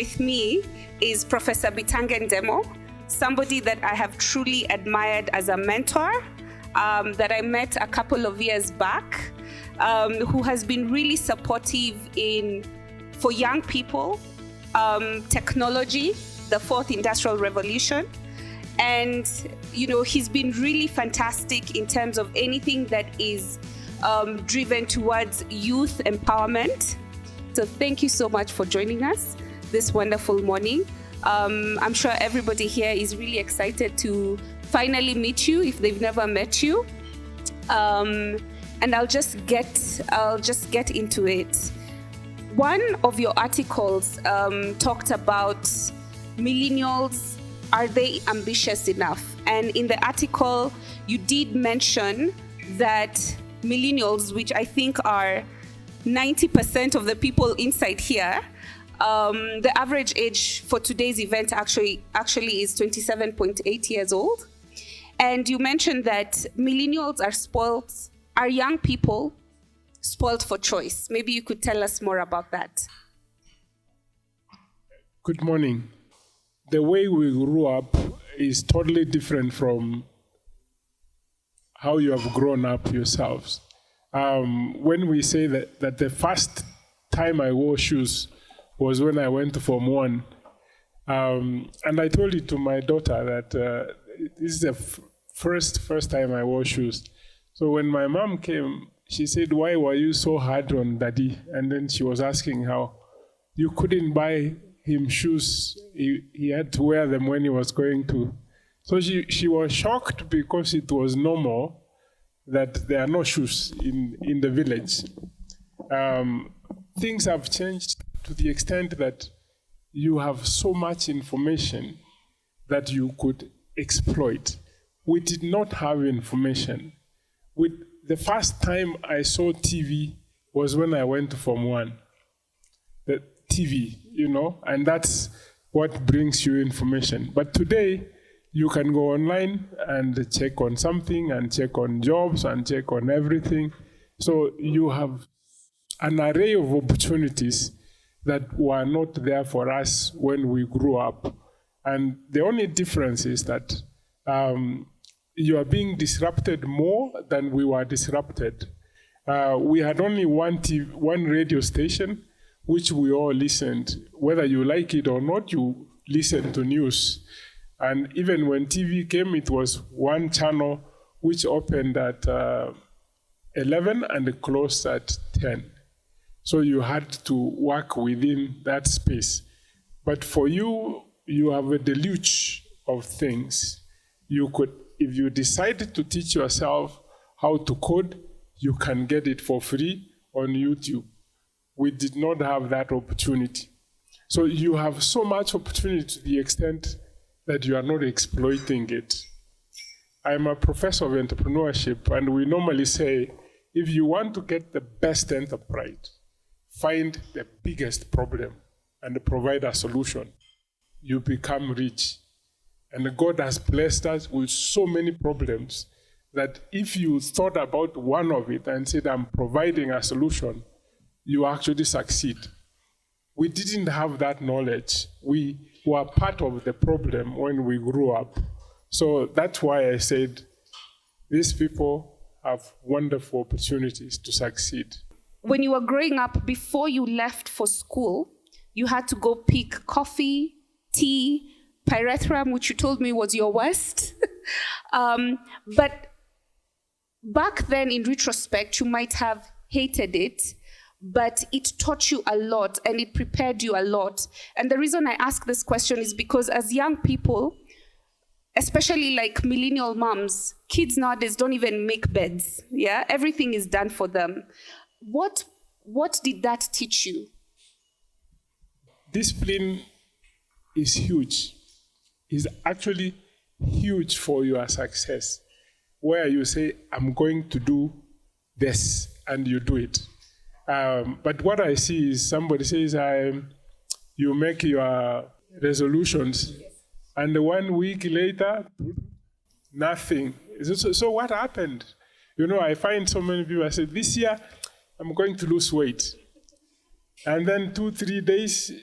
with me is Professor Bitange Ndemo, somebody that I have truly admired as a mentor, that I met a couple of years back, who has been really supportive for young people, technology, the fourth industrial revolution. And, he's been really fantastic in terms of anything that is driven towards youth empowerment. So thank you so much for joining us this wonderful morning. I'm sure everybody here is really excited to finally meet you if they've never met you. And I'll just get into it. One of your articles talked about millennials. Are they ambitious enough? And in the article, you did mention that millennials, which I think are 90% of the people inside here, the average age for today's event actually is 27.8 years old. And you mentioned that millennials are young people spoiled for choice. Maybe you could tell us more about that. Good morning. The way we grew up is totally different from how you have grown up yourselves. When we say that the first time I wore shoes was when I went to Form 1, and I told it to my daughter that this is the first time I wore shoes. So when my mom came, she said, "Why were you so hard on Daddy?" And then she was asking how you couldn't buy him shoes. He had to wear them when he was going to. So she was shocked because it was normal that there are no shoes in the village. Things have changed to the extent that you have so much information that you could exploit. We did not have information. The first time I saw TV was when I went to Form 1. The TV, and that's what brings you information. But today, you can go online and check on something and check on jobs and check on everything. So you have an array of opportunities that were not there for us when we grew up. And the only difference is that you are being disrupted more than we were disrupted. We had only one radio station, which we all listened. Whether you like it or not, you listen to news. And even when TV came, it was one channel which opened at 11 and closed at 10. So you had to work within that space. But for you, you have a deluge of things. You could, if you decide to teach yourself how to code, you can get it for free on YouTube. We did not have that opportunity. So you have so much opportunity to the extent that you are not exploiting it. I'm a professor of entrepreneurship, and we normally say, if you want to get the best enterprise, find the biggest problem and provide a solution. You become rich. And God has blessed us with so many problems that if you thought about one of it and said, I'm providing a solution, you actually succeed. We didn't have that knowledge. We were part of the problem when we grew up. So that's why I said these people have wonderful opportunities to succeed. When you were growing up, before you left for school, you had to go pick coffee, tea, pyrethrum, which you told me was your worst. But back then, in retrospect, you might have hated it, but it taught you a lot and it prepared you a lot. And the reason I ask this question is because as young people, especially like millennial moms, kids nowadays don't even make beds. Yeah, everything is done for them. What did that teach you? Discipline is huge. Is actually huge for your success, where you say, I'm going to do this, and you do it. But what I see is somebody says, you make your resolutions, and 1 week later, nothing. So what happened? I find so many people, I say, this year, I'm going to lose weight. And then 2-3 days,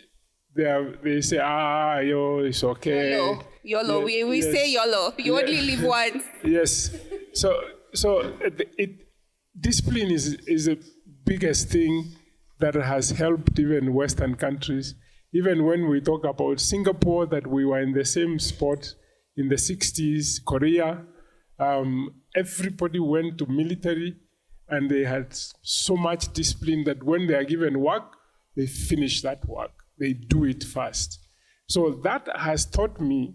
they say, yo, it's okay. YOLO. Yeah, we say YOLO. You only live once. Yes. So discipline is the biggest thing that has helped even Western countries. Even when we talk about Singapore, that we were in the same spot in the 60s, Korea, everybody went to military and they had so much discipline that when they are given work, they finish that work. They do it fast. So that has taught me,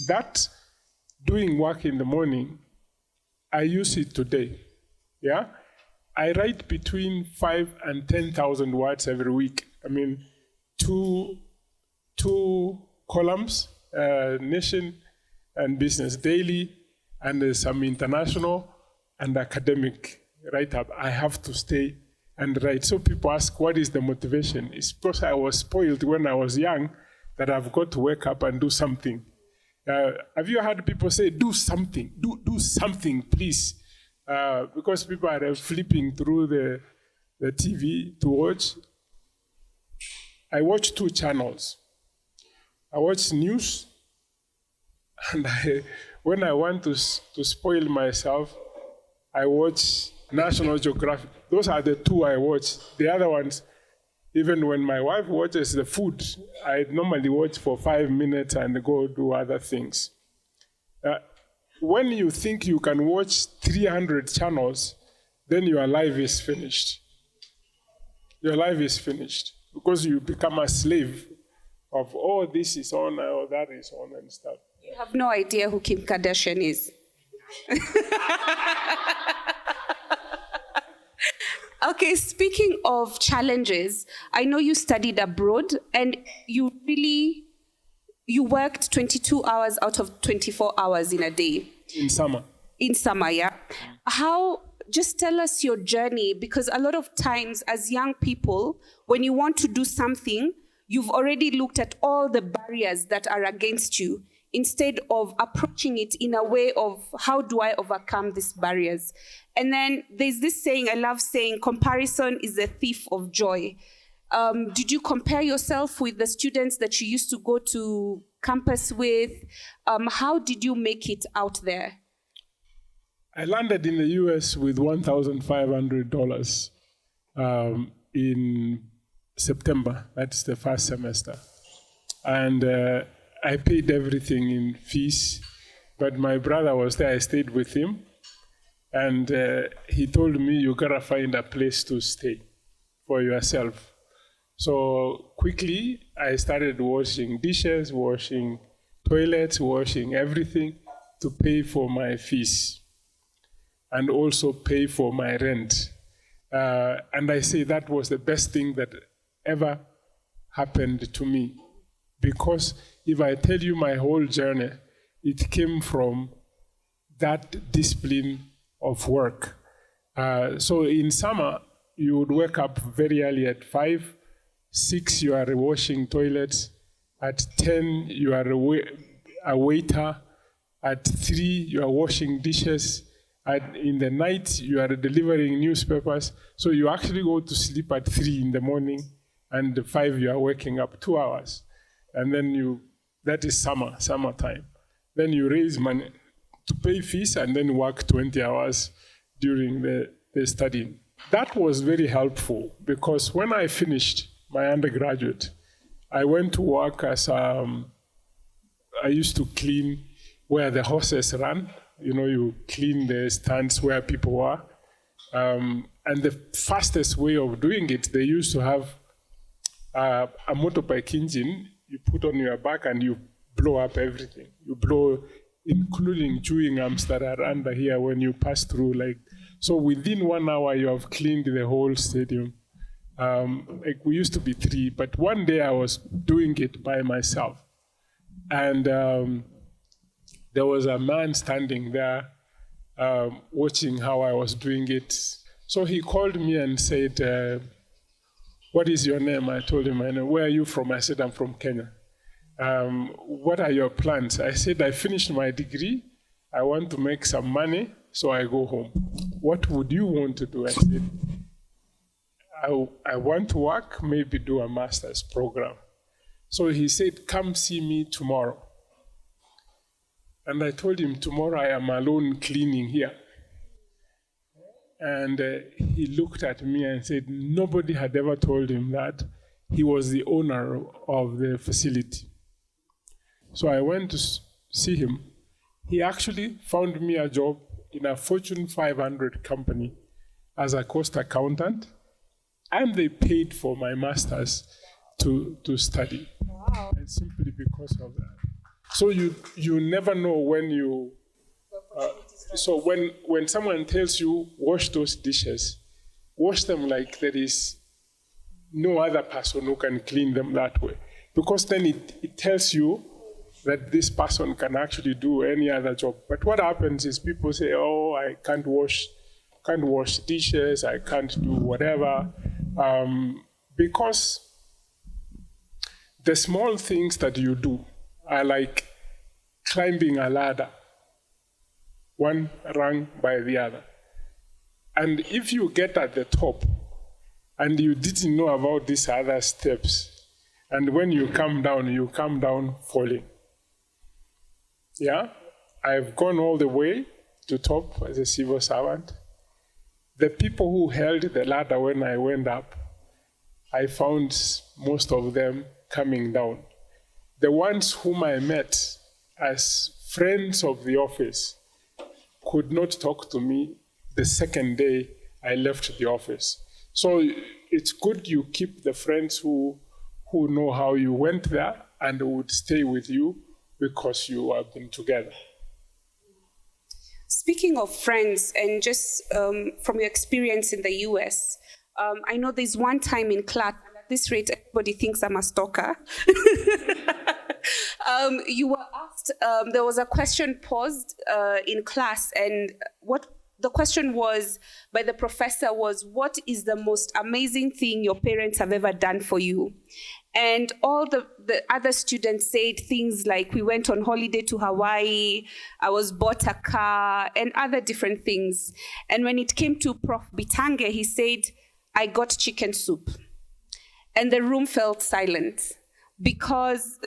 that doing work in the morning, I use it today. Yeah? I write between 5,000 and 10,000 words every week. Two columns, Nation and Business Daily, and there's some international and academic write-up. I have to stay and write. So people ask, what is the motivation? It's because I was spoiled when I was young that I've got to wake up and do something. Have you heard people say, do something, do something, please? Because people are flipping through the TV to watch. I watch 2 channels. I watch news, and when I want to spoil myself, I watch National Geographic. Those are the 2 I watch. The other ones, even when my wife watches the food, I normally watch for 5 minutes and go do other things. When you think you can watch 300 channels, then your life is finished. Your life is finished because you become a slave of, this is on, that is on and stuff. You have no idea who Kim Kardashian is. Okay, speaking of challenges, I know you studied abroad and you worked 22 hours out of 24 hours in a day. In summer. In summer, yeah. Just tell us your journey, because a lot of times as young people, when you want to do something, you've already looked at all the barriers that are against you, instead of approaching it in a way of, how do I overcome these barriers? And then there's this saying, I love saying, comparison is the thief of joy. Did you compare yourself with the students that you used to go to campus with? How did you make it out there? I landed in the US with $1,500 in September. That's the first semester. And I paid everything in fees, but my brother was there. I stayed with him. And he told me, you gotta find a place to stay for yourself. So quickly, I started washing dishes, washing toilets, washing everything to pay for my fees and also pay for my rent. And I say that was the best thing that ever happened to me. Because if I tell you my whole journey, it came from that discipline of work. So in summer, you would wake up very early at 5, 6, you are washing toilets. At 10, you are a waiter. At 3, you are washing dishes. In the night, you are delivering newspapers. So you actually go to sleep at 3 in the morning, and at 5, you are waking up 2 hours. And then that is summertime. Then you raise money to pay fees and then work 20 hours during the studying. That was very helpful because when I finished my undergraduate, I went to work as I used to clean where the horses run. You clean the stands where people were. And the fastest way of doing it, they used to have a motorbike engine you put on your back and you blow up everything. You blow, including chewing gums that are under here when you pass through. So within 1 hour, you have cleaned the whole stadium. We used to be 3, but one day I was doing it by myself. And there was a man standing there watching how I was doing it. So he called me and said, what is your name? I told him my name. Where are you from? I said, I'm from Kenya. What are your plans? I said, I finished my degree. I want to make some money, so I go home. What would you want to do? I said, I want to work, maybe do a master's program. So he said, come see me tomorrow. And I told him, tomorrow I am alone cleaning here. And he looked at me and said, nobody had ever told him that he was the owner of the facility. So I went to see him. He actually found me a job in a Fortune 500 company as a cost accountant, and they paid for my master's to study. Wow. And simply because of that. So you never know when you... so when someone tells you, wash those dishes, wash them like there is no other person who can clean them that way. Because then it tells you that this person can actually do any other job. But what happens is people say, oh, I can't wash dishes, I can't do whatever. Because the small things that you do are like climbing a ladder, one rung by the other. And if you get at the top and you didn't know about these other steps, and when you come down falling. Yeah, I've gone all the way to top as a civil servant. The people who held the ladder when I went up, I found most of them coming down. The ones whom I met as friends of the office could not talk to me the second day I left the office. So it's good you keep the friends who know how you went there and would stay with you because you have been together. Speaking of friends, and just from your experience in the US, I know there's one time in class, at this rate, everybody thinks I'm a stalker. You were asked, there was a question posed in class, and what the question was by the professor was, what is the most amazing thing your parents have ever done for you? And all the other students said things like, we went on holiday to Hawaii, I was bought a car, and other different things. And when it came to Prof. Bitange, he said, I got chicken soup. And the room felt silent because,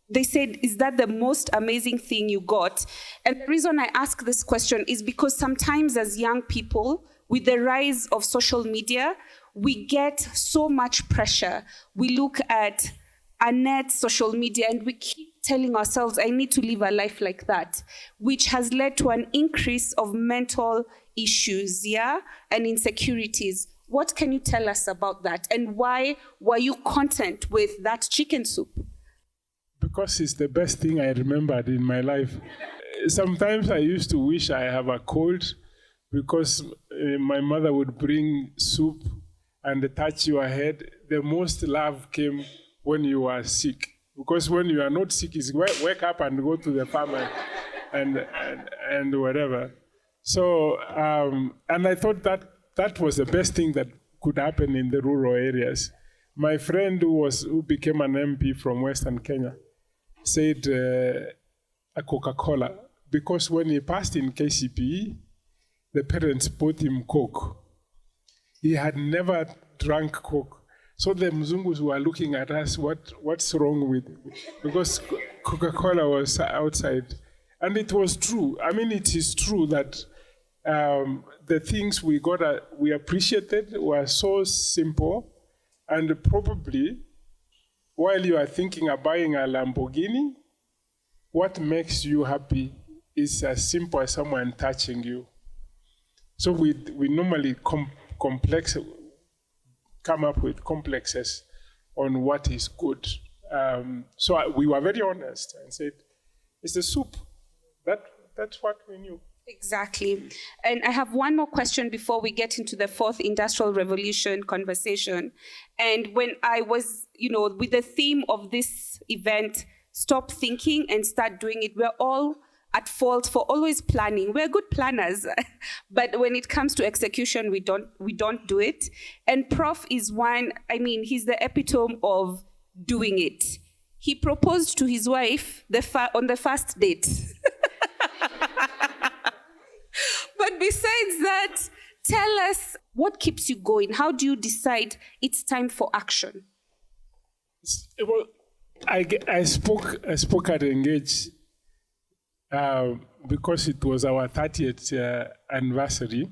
they said, is that the most amazing thing you got? And the reason I ask this question is because sometimes as young people, with the rise of social media, we get so much pressure. We look at a net social media and we keep telling ourselves, I need to live a life like that, which has led to an increase of mental issues, and insecurities. What can you tell us about that? And why were you content with that chicken soup? Because it's the best thing I remembered in my life. Sometimes I used to wish I have a cold because my mother would bring soup and touch your head. The most love came when you were sick. Because when you are not sick, it's wake up and go to the farm and whatever. So, and I thought that was the best thing that could happen in the rural areas. My friend who became an MP from Western Kenya said a Coca-Cola, because when he passed in KCPE, the parents bought him Coke. He had never drank Coke. So the Mzungus were looking at us, what's wrong with it? Because Coca-Cola was outside. And it was true. I mean, it is true that the things we appreciated were so simple, and probably while you are thinking of buying a Lamborghini, what makes you happy is as simple as someone touching you. So we normally come up with complexes on what is good. So we were very honest and said, it's the soup. That's what we knew. Exactly. And I have one more question before we get into the fourth industrial revolution conversation. And when I was, with the theme of this event, stop thinking and start doing it, we're all at fault for always planning. We're good planners, but when it comes to execution, we don't do it. And Prof is one, he's the epitome of doing it. He proposed to his wife on the first date. But besides that, tell us what keeps you going. How do you decide it's time for action? Well, I spoke at Engage because it was our 30th anniversary,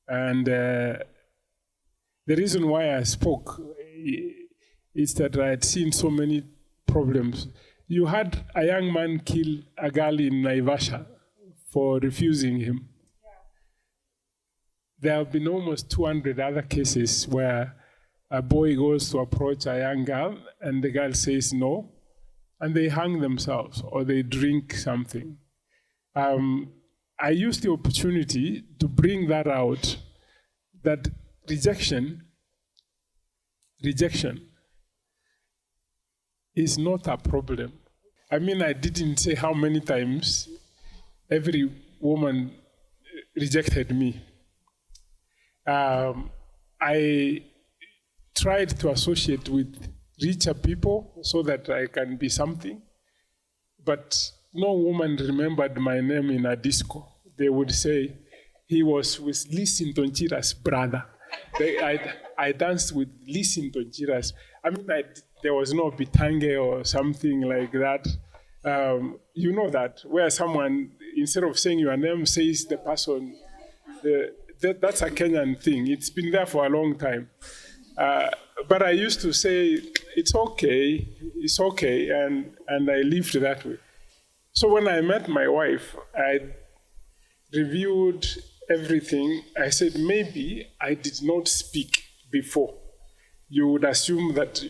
and the reason why I spoke is that I had seen so many problems. You had a young man kill a girl in Naivasha for refusing him. There have been almost 200 other cases where a boy goes to approach a young girl and the girl says no, and they hang themselves or they drink something. I used the opportunity to bring that out, that rejection is not a problem. I mean, I didn't say how many times every woman rejected me. I tried to associate with richer people so that I can be something, but no woman remembered my name in a disco. They would say he was with Lizz Ntonjira's brother. I danced with Lizz Ntonjira's. I mean, there was no Bitange or something like that. You know that, where someone, instead of saying your name, says the person. That's a Kenyan thing. It's been there for a long time. But I used to say, it's okay, and I lived that way. So when I met my wife, I reviewed everything. I said, maybe I did not speak before. You would assume that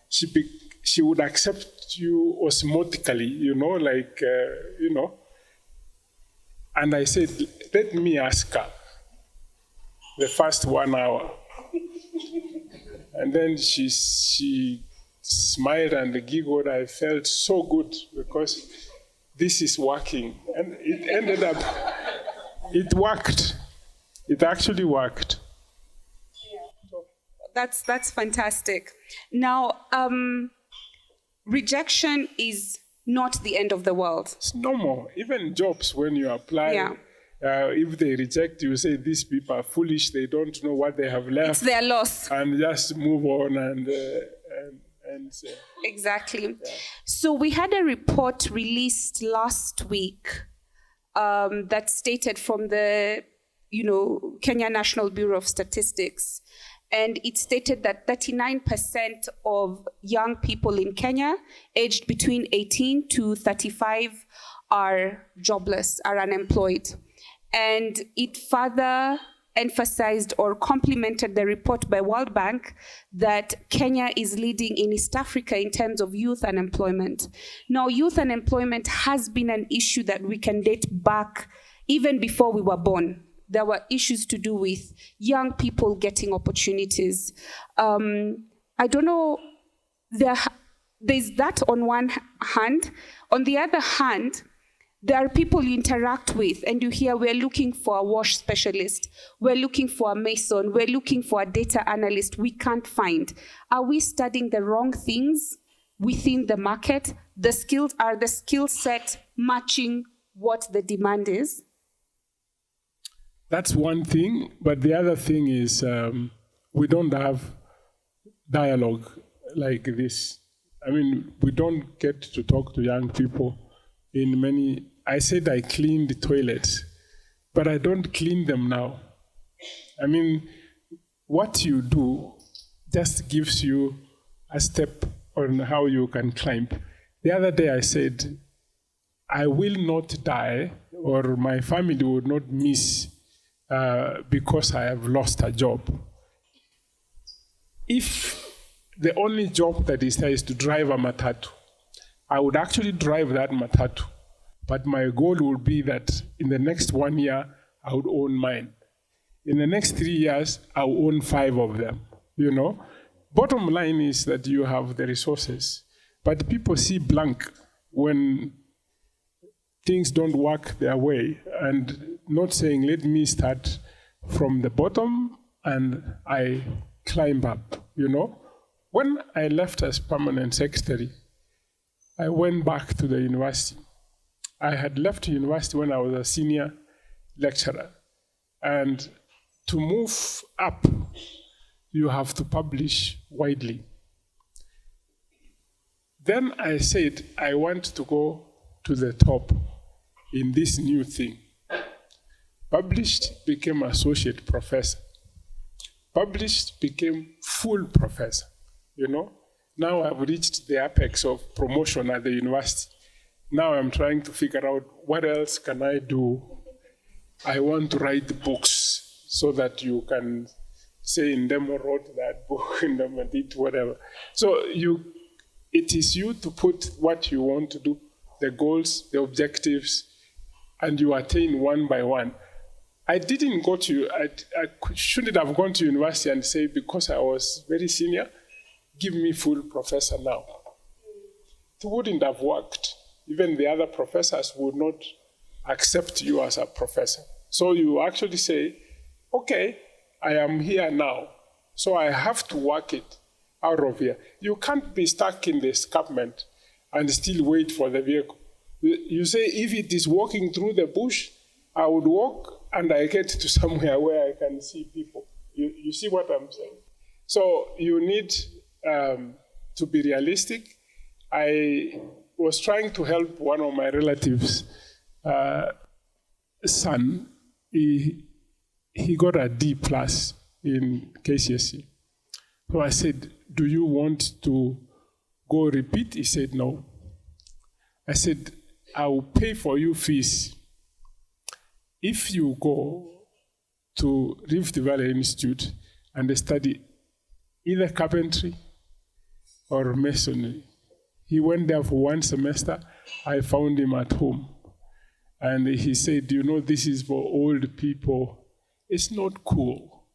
she would accept you osmotically, And I said, let me ask her the first 1 hour. And then she smiled and giggled. I felt so good because this is working. And it ended up, it worked. It actually worked. That's fantastic. Now, rejection is not the end of the world. It's normal. Even jobs, when you apply, if they reject you, say these people are foolish, they don't know what they have left. It's their loss. And just move on and exactly. Yeah. So we had a report released last week that stated from the Kenya National Bureau of Statistics, and it stated that 39% of young people in Kenya aged between 18 to 35 are jobless, are unemployed. And it further emphasized or complemented the report by World Bank that Kenya is leading in East Africa in terms of youth unemployment. Now, youth unemployment has been an issue that we can date back even before we were born. There were issues to do with young people getting opportunities. I don't know, there's that on one hand. On the other hand, there are people you interact with and you hear, we're looking for a wash specialist, we're looking for a mason, we're looking for a data analyst, we can't find. Are we studying the wrong things within the market? Are the skill set matching what the demand is? That's one thing, but the other thing is we don't have dialogue like this. I mean, we don't get to talk to young people in many. I said I cleaned the toilets, but I don't clean them now. I mean, what you do just gives you a step on how you can climb. The other day I said, I will not die, or my family will not miss because I have lost a job. If the only job that is there is to drive a matatu, I would actually drive that matatu. But my goal would be that in the next 1 year, I would own mine. In the next 3 years, I will own 5 of them, Bottom line is that you have the resources, but people see blank when things don't work their way, and not saying, let me start from the bottom and I climb up, When I left as permanent secretary, I went back to the university. I had left university when I was a senior lecturer. And to move up, you have to publish widely. Then I said, I want to go to the top in this new thing. Published, became associate professor. Published, became full professor, Now I've reached the apex of promotion at the university. Now I'm trying to figure out what else can I do. I want to write books so that you can say Ndemo wrote that book, Ndemo did whatever. So it is you to put what you want to do, the goals, the objectives, and you attain one by one. I didn't go to, I shouldn't have gone to university and say, because I was very senior, give me full professor now. It wouldn't have worked. Even the other professors would not accept you as a professor. So you actually say, okay, I am here now, so I have to work it out of here. You can't be stuck in the escarpment and still wait for the vehicle. You say, if it is walking through the bush, I would walk and I get to somewhere where I can see people. You see what I'm saying? So you need to be realistic. I was trying to help one of my relatives' son. He got a D+ in KCSE. So I said, do you want to go repeat? He said, no. I said, I will pay for you fees if you go to Rift Valley Institute and study either carpentry or masonry. He went there for 1 semester. I found him at home. And he said, this is for old people. It's not cool.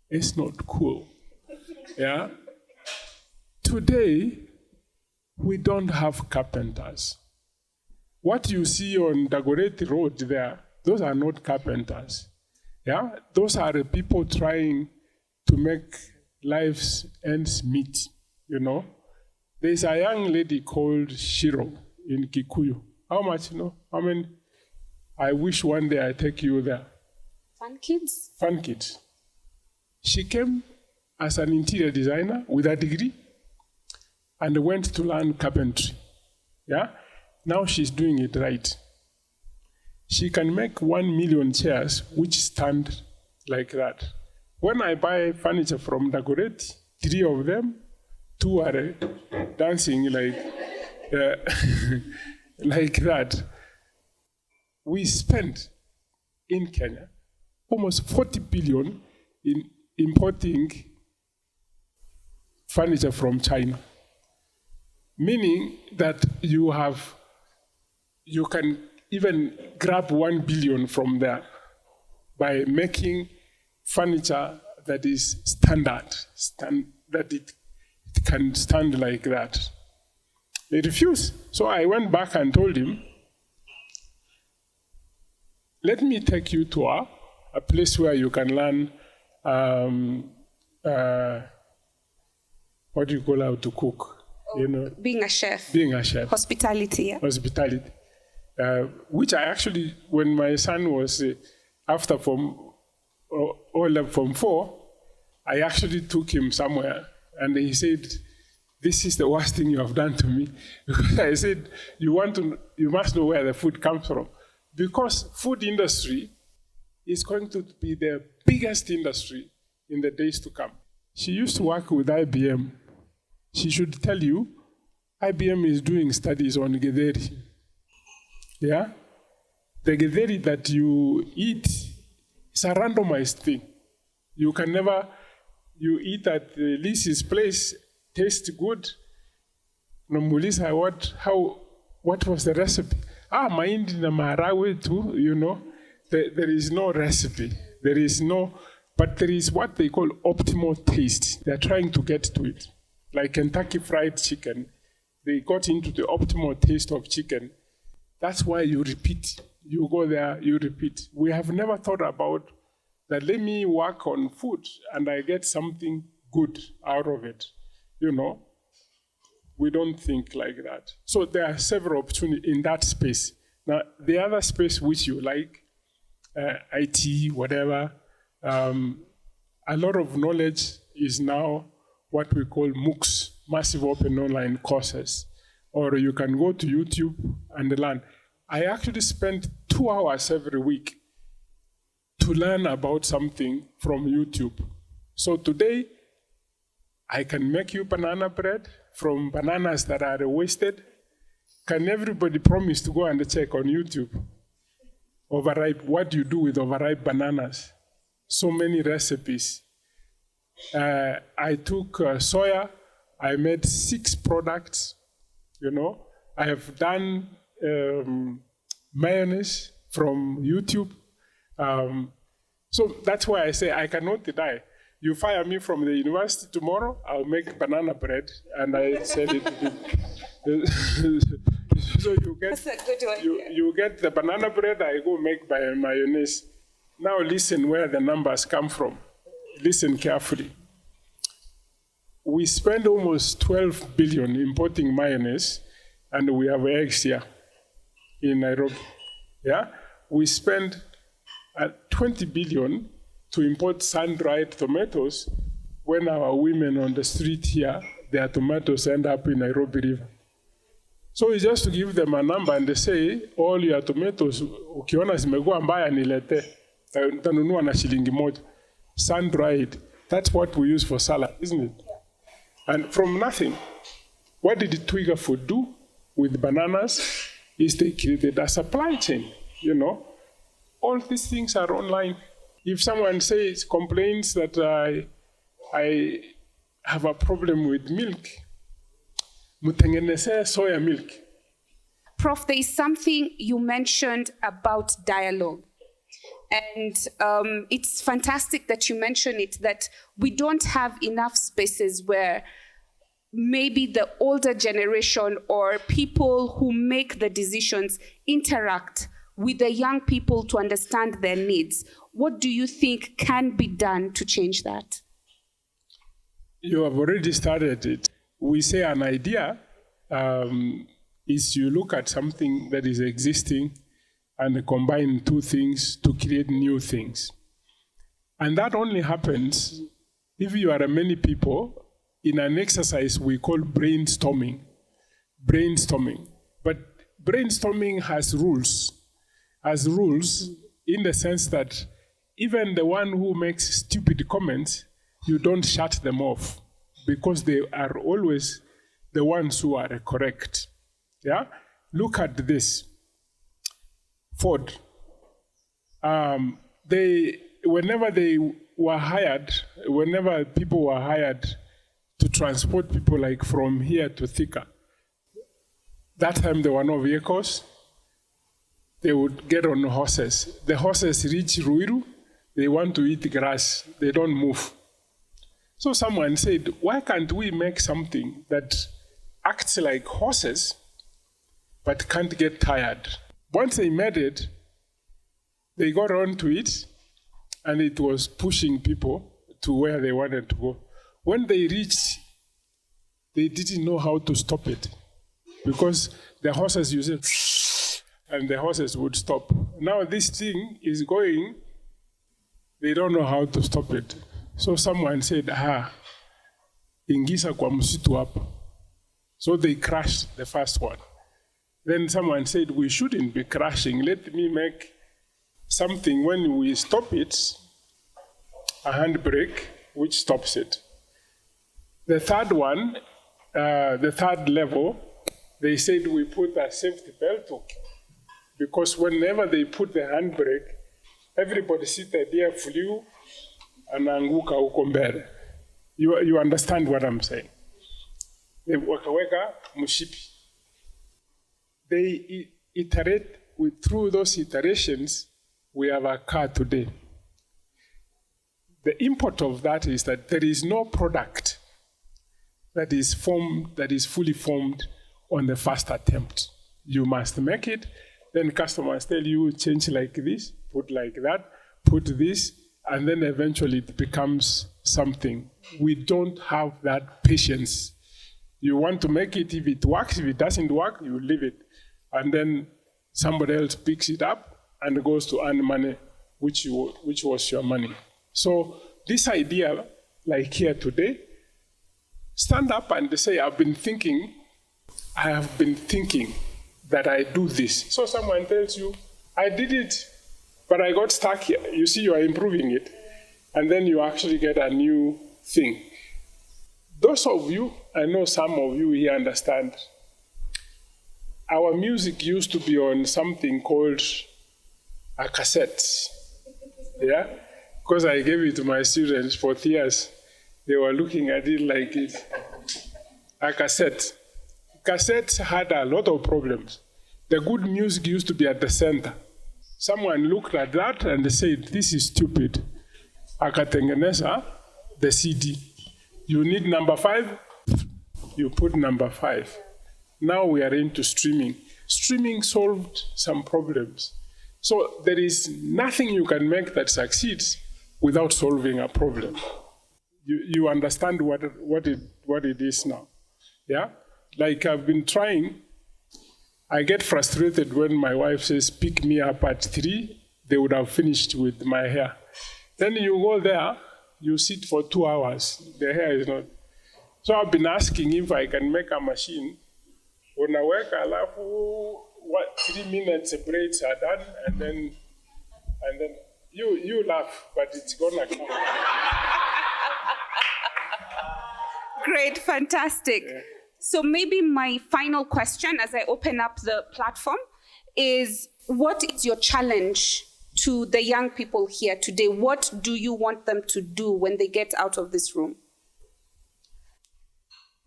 It's not cool. Yeah? Today, we don't have carpenters. What you see on Dagoretti Road there, those are not carpenters. Yeah? Those are the people trying to make lives ends meet, There's a young lady called Shiro in Kikuyu. How much, How many? I wish one day I take you there. Fun kids? Fun kids. She came as an interior designer with a degree and went to learn carpentry. Yeah? Now she's doing it right. She can make 1 million chairs which stand like that. When I buy furniture from Dagoretti, 3 of them, 2 are dancing like like that. We spent in Kenya almost 40 billion in importing furniture from China, meaning that you can even grab 1 billion from there by making furniture that is standard, that it can stand like that. They refused. So I went back and told him, let me take you to a place where you can learn, what do you call how to cook? Being a chef. Being a chef. Hospitality, yeah. Hospitality. Which I actually, when my son was after from 4, I actually took him somewhere and he said, this is the worst thing you have done to me. I said, you must know where the food comes from. Because food industry is going to be the biggest industry in the days to come. She used to work with IBM. She should tell you, IBM is doing studies on githeri. Yeah? The githeri that you eat is a randomized thing. You can never, you eat at Lizz's place, taste good. Namulisa, what was the recipe? Mahindi na maharagwe too, There is no recipe. But there is what they call optimal taste. They're trying to get to it. Like Kentucky Fried Chicken, they got into the optimal taste of chicken. That's why you repeat. You go there, you repeat. We have never thought about that. Let me work on food and I get something good out of it. We don't think like that. So there are several opportunities in that space. Now, the other space which you like, IT, whatever, a lot of knowledge is now what we call MOOCs, Massive Open Online Courses, or you can go to YouTube and learn. I actually spend 2 hours every week to learn about something from YouTube. So today, I can make you banana bread from bananas that are wasted. Can everybody promise to go and check on YouTube? Overripe, what do you do with overripe bananas? So many recipes. I took soya, I made 6 products, I have done mayonnaise from YouTube. So that's why I say I cannot deny. You fire me from the university tomorrow, I'll make banana bread and I sell it to so you get, that's a good one. You get the banana bread, I go make mayonnaise. Now listen where the numbers come from. Listen carefully. We spend almost 12 billion importing mayonnaise, and we have eggs here in Nairobi. Yeah? We spend 20 billion to import sun-dried tomatoes when our women on the street here, their tomatoes end up in Nairobi River. So it's just to give them a number and they say, all your tomatoes, ukiona zimekuwa mbaya nilete, tanunua na shilingi moja. Sun-dried, that's what we use for salad, isn't it? And from nothing, what did Twiga Food do with bananas? Is they created a supply chain, All these things are online. If someone complains that I have a problem with milk, mutengeneze soya milk. Prof, there is something you mentioned about dialogue. And it's fantastic that you mention it, that we don't have enough spaces where maybe the older generation or people who make the decisions interact with the young people to understand their needs. What do you think can be done to change that? You have already started it. We say an idea is you look at something that is existing and combine 2 things to create new things. And that only happens if you are many people in an exercise we call brainstorming. But brainstorming has rules. In the sense that even the one who makes stupid comments, you don't shut them off because they are always the ones who are correct. Yeah? Look at this. Ford. Whenever people were hired to transport people like from here to Thika, that time there were no vehicles. They would get on horses. The horses reach Ruiru, they want to eat grass, they don't move. So someone said, why can't we make something that acts like horses but can't get tired? Once they made it, they got onto it, and it was pushing people to where they wanted to go. When they reached, they didn't know how to stop it because the horses used it, and the horses would stop. Now this thing is going, they don't know how to stop it. So someone said, ingisa kwa msitu hapa. So they crashed the first one. Then someone said, we shouldn't be crashing. Let me make something, when we stop it, a handbrake, which stops it. The third one, the third level, they said we put a safety belt, because whenever they put the handbrake, everybody seated there flew and anguka huko mbele. You understand what I'm saying? They wakaweka mushipi. They iterate through those iterations, we have a car today. The import of that is that there is no product that is fully formed on the first attempt. You must make it, then customers tell you, change like this, put like that, put this, and then eventually it becomes something. We don't have that patience. You want to make it, if it works, if it doesn't work, you leave it. And then somebody else picks it up and goes to earn money, which was your money. So this idea, like here today, stand up and say, I've been thinking I have been thinking that I do this. So someone tells you, I did it, but I got stuck here. You see, you are improving it. And then you actually get a new thing. Those of you, I know some of you here understand, our music used to be on something called a cassette. Yeah? Because I gave it to my students for years. They were looking at it like it. A cassette. Cassettes had a lot of problems. The good music used to be at the center. Someone looked at that and said, this is stupid. Akatengeneza the CD. You need number 5, you put number 5. Now we are into streaming. Streaming solved some problems. So there is nothing you can make that succeeds without solving a problem. You understand what it is now. Yeah? Like I've been trying, I get frustrated when my wife says, pick me up at 3, they would have finished with my hair. Then you go there, you sit for 2 hours, the hair is not. So I've been asking if I can make a machine. When I work, what 3 minutes braids are done, and then you laugh, but it's gonna come. Great, fantastic. Yeah. So maybe my final question as I open up the platform is, what is your challenge to the young people here today? What do you want them to do when they get out of this room?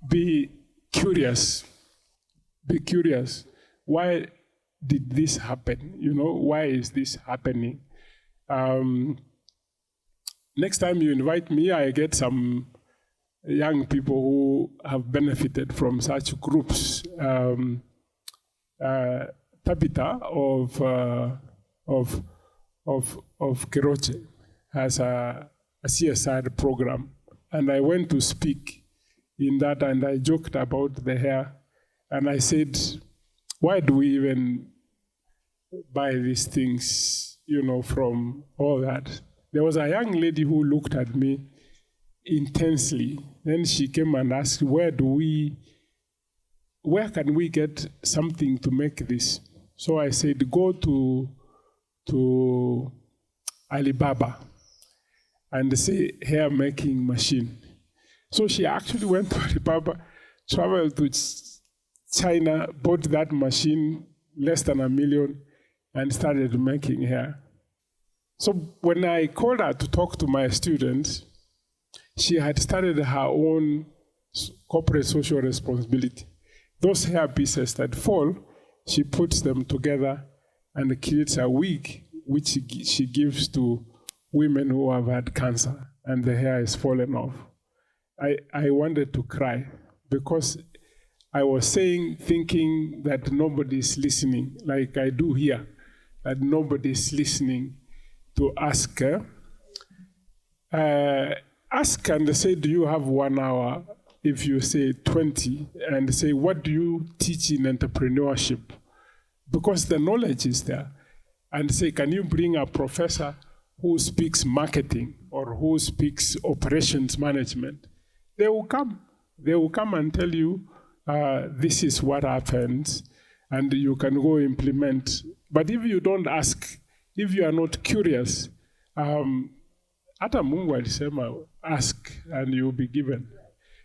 Be curious. Be curious. Why did this happen? Why is this happening? Next time you invite me, I get some young people who have benefited from such groups. Tabitha of Keroche has a CSR program, and I went to speak in that, and I joked about the hair, and I said, why do we even buy these things, from all that? There was a young lady who looked at me intensely. Then she came and asked, where can we get something to make this? So I said, go to Alibaba and say hair making machine. So she actually went to Alibaba, traveled to China, bought that machine, less than $1 million, and started making hair. So when I called her to talk to my students, she had started her own corporate social responsibility. Those hair pieces that fall, she puts them together and creates a wig, which she gives to women who have had cancer, and the hair is fallen off. I wanted to cry because I was thinking that nobody's listening, like I do here, that nobody's listening to ask her. Ask and say, do you have 1 hour? If you say 20, and say, what do you teach in entrepreneurship? Because the knowledge is there. And say, can you bring a professor who speaks marketing or who speaks operations management? They will come. They will come and tell you, this is what happens, and you can go implement. But if you don't ask, if you are not curious, Ata Mungu alisema, ask and you will be given.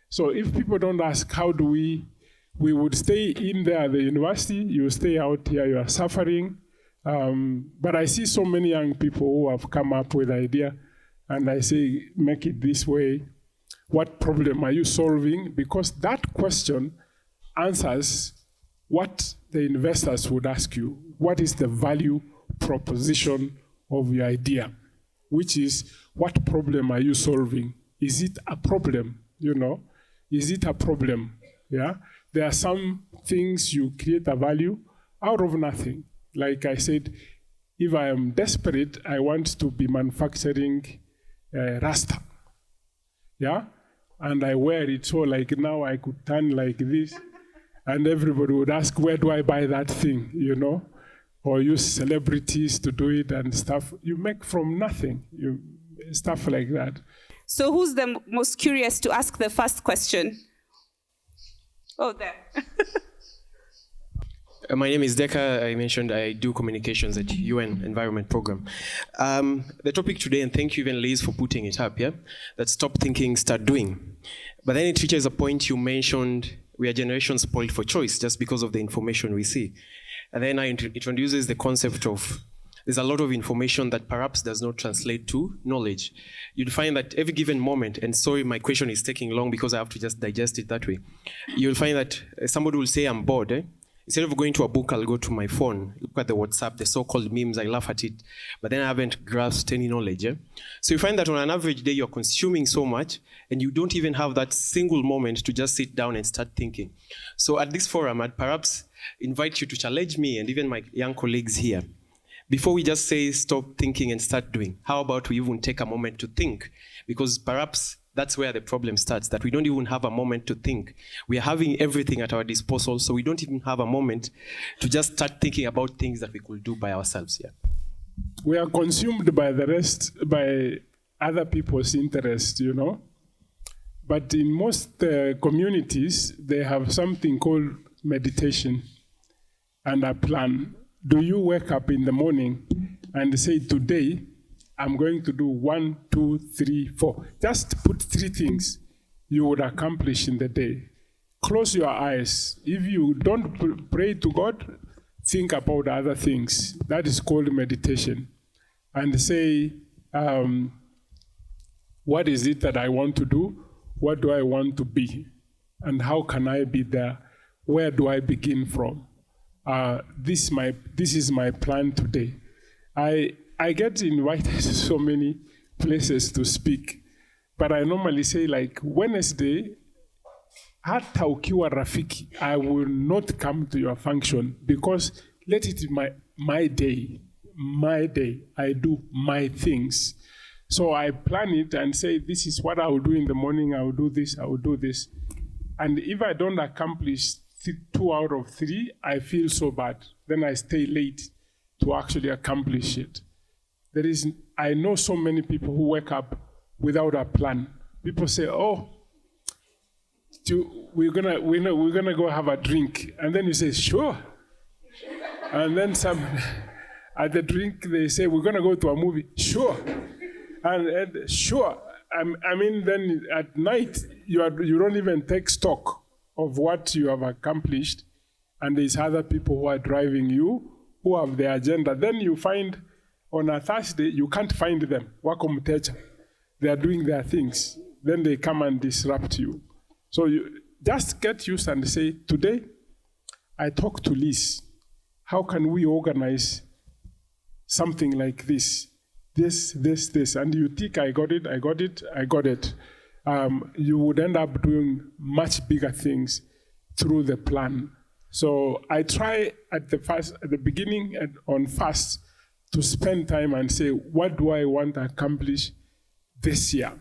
So if people don't ask, how do we would stay in there at the university, you stay out here, you are suffering. But I see so many young people who have come up with an idea, and I say, make it this way. What problem are you solving? Because that question answers what the investors would ask you. What is the value proposition of your idea? Which is, what problem are you solving? Is it a problem? Is it a problem? Yeah. There are some things you create a value out of nothing. Like I said, if I am desperate, I want to be manufacturing rasta. Yeah. And I wear it, so like now I could turn like this, and everybody would ask, where do I buy that thing, Or use celebrities to do it and stuff. You make from nothing, stuff like that. So who's the most curious to ask the first question? Oh, there. My name is Deka. I mentioned I do communications at UN Environment Program. The topic today, and thank you even Liz for putting it up, yeah? That stop thinking, start doing. But then it reaches a point you mentioned, we are generation spoiled for choice just because of the information we see. And then it introduces the concept of there's a lot of information that perhaps does not translate to knowledge. You'd find that every given moment, and sorry, my question is taking long because I have to just digest it that way. You'll find that somebody will say, I'm bored. Instead of going to a book, I'll go to my phone, look at the WhatsApp, the so-called memes, I laugh at it, but then I haven't grasped any knowledge. So you find that on an average day, you're consuming so much, and you don't even have that single moment to just sit down and start thinking. So at this forum, I'd perhaps invite you to challenge me and even my young colleagues here. Before we just say stop thinking and start doing, how about we even take a moment to think? Because perhaps that's where the problem starts, that we don't even have a moment to think. We are having everything at our disposal, so we don't even have a moment to just start thinking about things that we could do by ourselves. Yeah. We are consumed by the rest, by other people's interest, you know. But in most communities, they have something called meditation and a plan. Do you wake up in the morning and say, today, I'm going to do 1, 2, 3, 4. Just put 3 things you would accomplish in the day. Close your eyes. If you don't pray to God, think about other things. That is called meditation. And say, what is it that I want to do? What do I want to be? And how can I be there? Where do I begin from? This is my plan today. I get invited to so many places to speak, but I normally say, like, Wednesday, hata ukiwa rafiki, I will not come to your function because let it be my day. My day. I do my things. So I plan it and say, this is what I will do in the morning. I will do this. I will do this. And if I don't accomplish 2 out of 3, I feel so bad. Then I stay late to actually accomplish it. I know so many people who wake up without a plan. People say, "Oh, we're gonna go have a drink," and then you say, "Sure," and then at the drink they say, "We're gonna go to a movie." Sure, and sure. I mean, then at night you don't even take stock of what you have accomplished, and there's other people who are driving you, who have their agenda. Then you find on a Thursday, you can't find them. Wako mteja. They are doing their things. Then they come and disrupt you. So you just get used and say, today, I talked to Liz. How can we organize something like this? This. And you think, I got it. You would end up doing much bigger things through the plan. So I try at the beginning and on fast to spend time and say, what do I want to accomplish this year?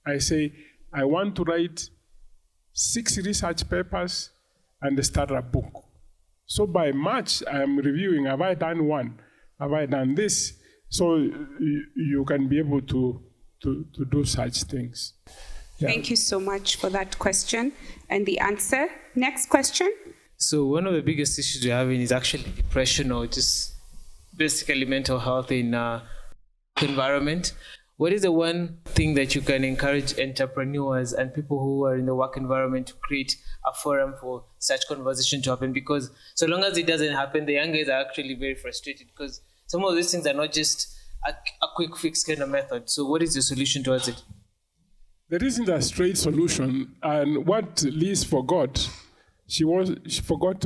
I say, I want to write 6 research papers and start a book. So by March, I'm reviewing, have I done 1? Have I done this? So you can be able to do such things. Yeah. Thank you so much for that question and the answer. Next question. So one of the biggest issues we're having is actually depression, or just basically mental health in environment. What is the one thing that you can encourage entrepreneurs and people who are in the work environment to create a forum for such conversation to happen? Because so long as it doesn't happen, the young guys are actually very frustrated because some of these things are not just a quick fix kind of method. So what is the solution towards it? There isn't a straight solution. And what Liz forgot, she forgot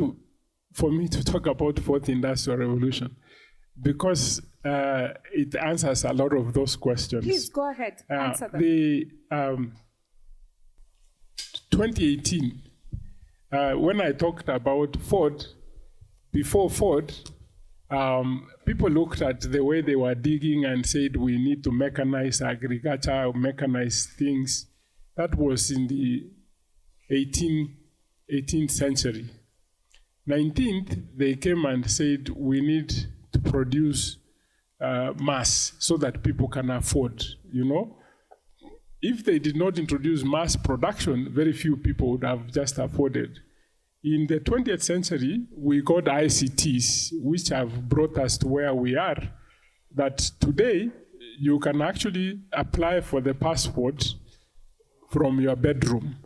for me to talk about the 4th Industrial Revolution, because it answers a lot of those questions. Please go ahead, answer them. 2018, when I talked about Ford, before Ford, people looked at the way they were digging and said, we need to mechanize agriculture, mechanize things. That was in the 18th century. 19th, they came and said, we need to produce mass so that people can afford, you know. If they did not introduce mass production, very few people would have just afforded. in the 20th century, we got ICTs, which have brought us to where we are, that today you can actually apply for the passport from your bedroom.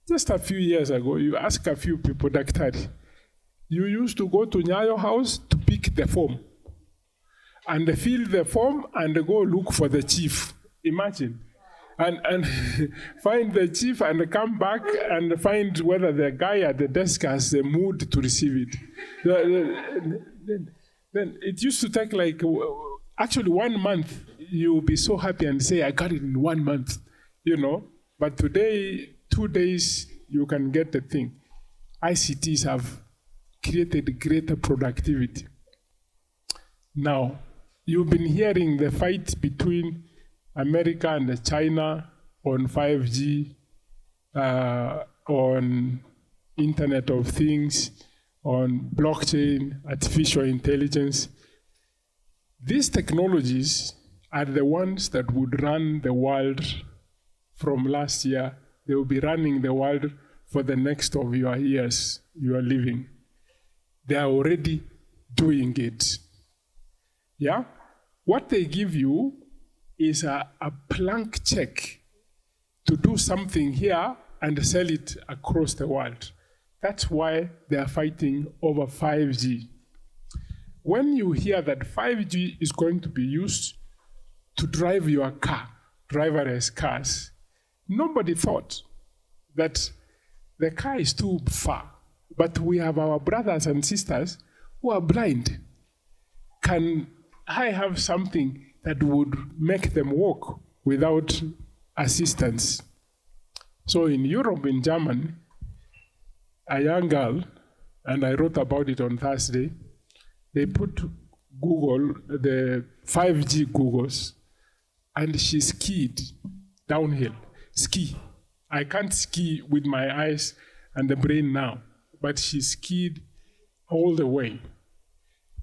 Just a few years ago, you ask a few people, Daktari, you used to go to Nyayo house to pick the form and fill the form and go look for the chief. Imagine. And find the chief and come back and find whether the guy at the desk has the mood to receive it. Then it used to take like, actually 1 month, you'll be so happy and say, I got it in 1 month, you know. But today, 2 days, you can get the thing. ICTs have created greater productivity. Now, you've been hearing the fight between America and China on 5G, on Internet of Things, on blockchain, artificial intelligence. These technologies are the ones that would run the world from last year. They will be running the world for the next of your years you are living. They are already doing it. Yeah? What they give you is a blank check to do something here and sell it across the world. That's why they are fighting over 5G. When you hear that 5G is going to be used to drive your car, driverless cars, nobody thought that the car is too far. But we have our brothers and sisters who are blind. Can I have something that would make them walk without assistance? So in Europe, in Germany, a young girl, and I wrote about it on Thursday, they put Google, the 5G Googles, and she skied downhill. Ski. I can't ski with my eyes and the brain now, but she skied all the way.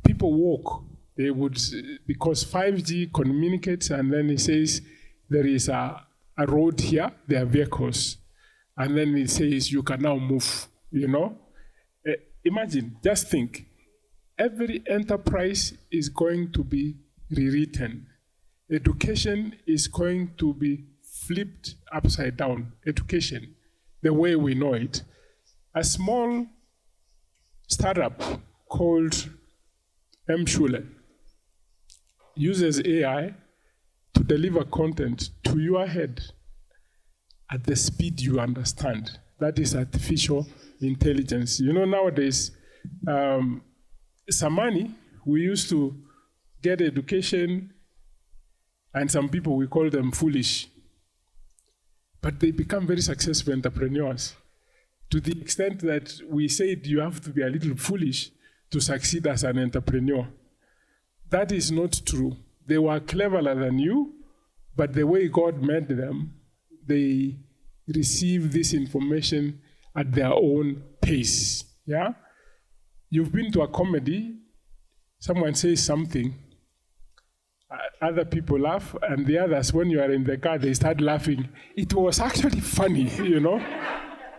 People walk. They would, because 5G communicates, and then it says there is a road here, there are vehicles. And then it says you can now move, you know? Imagine, just think, every enterprise is going to be rewritten. Education is going to be flipped upside down. Education, the way we know it. A small startup called M-Schule uses AI to deliver content to your head at the speed you understand. That is artificial intelligence. You know, nowadays, Samani, we used to get education, and some people, we call them foolish. But they become very successful entrepreneurs to the extent that we said you have to be a little foolish to succeed as an entrepreneur. That is not true. They were cleverer than you, but the way God made them, they receive this information at their own pace. Yeah? You've been to a comedy, someone says something, other people laugh, and the others, when you are in the car, they start laughing. It was actually funny, you know,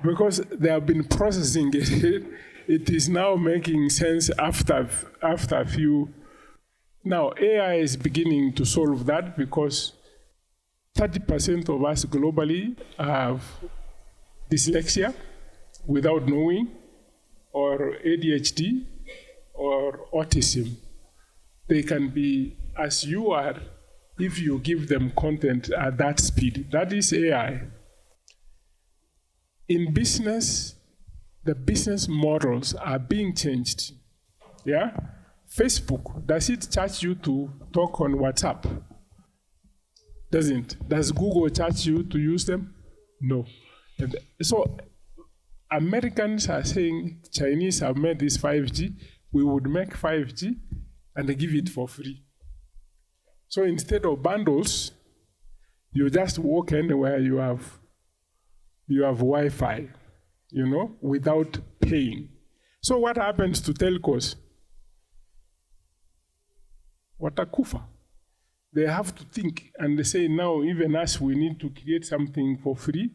because they have been processing it. It is now making sense after a few. Now, AI is beginning to solve that because 30% of us globally have dyslexia without knowing, or ADHD, or autism. They can be as you are if you give them content at that speed. That is AI. In business, the business models are being changed. Yeah? Facebook, does it charge you to talk on WhatsApp? Doesn't. Does Google charge you to use them? No. So Americans are saying Chinese have made this 5G, we would make 5G and give it for free. So instead of bundles, you just walk anywhere you have Wi-Fi, you know, without paying. So what happens to telcos? Watakufa. They have to think, and they say now even us, we need to create something for free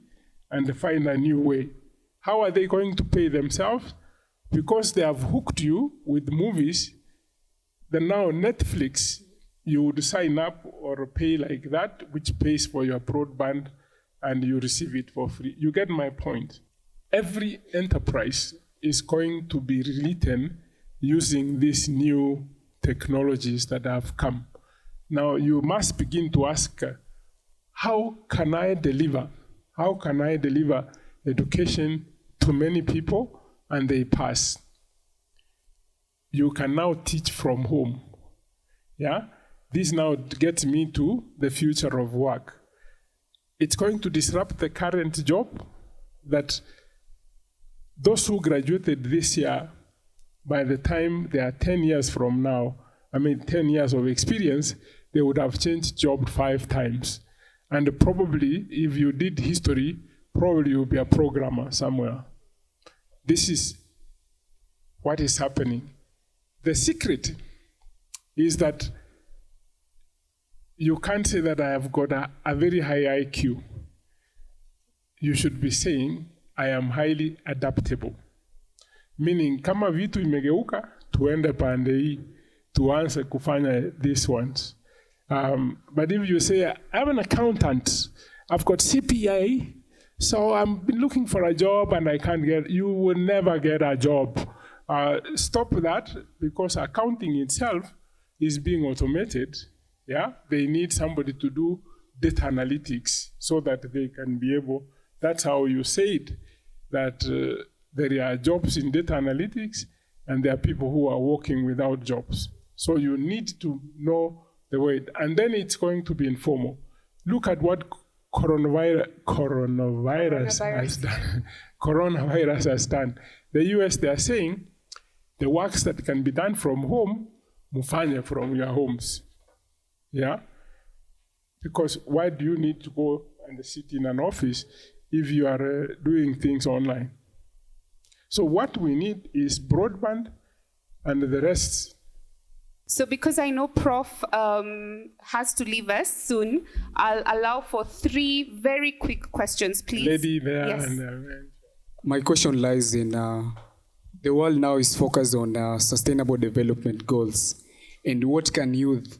and find a new way. How are they going to pay themselves? Because they have hooked you with movies, then now Netflix, you would sign up or pay like that, which pays for your broadband, and you receive it for free. You get my point. Every enterprise is going to be written using these new technologies that have come. Now you must begin to ask, how can I deliver? How can I deliver education to many people and they pass? You can now teach from home. Yeah? This now gets me to the future of work. It's going to disrupt the current job that those who graduated this year, by the time they are 10 years from now, 10 years of experience, they would have changed job 5 times. And probably, if you did history, probably you'll be a programmer somewhere. This is what is happening. The secret is that you can't say that I have got a very high IQ. You should be saying, I am highly adaptable. Meaning, kama vitu imegeuka, tuende pande hii, tuanze kufanya these ones. But if you say, I'm an accountant, I've got CPA, so I'm looking for a job and I can't get, you will never get a job. Stop that, because accounting itself is being automated. Yeah, they need somebody to do data analytics so that they can be able, that's how you say it, that there are jobs in data analytics and there are people who are working without jobs. So you need to know the way, and then it's going to be informal. Look at what coronavirus has done. Coronavirus has done. The US, they are saying the works that can be done from home, mufanye from your homes. Yeah? Because why do you need to go and sit in an office if you are doing things online? So what we need is broadband and the rest. So because I know Prof has to leave us soon, I'll allow for 3 very quick questions, please. Lady there. Yes. And, My question lies in the world now is focused on sustainable development goals. And what can youth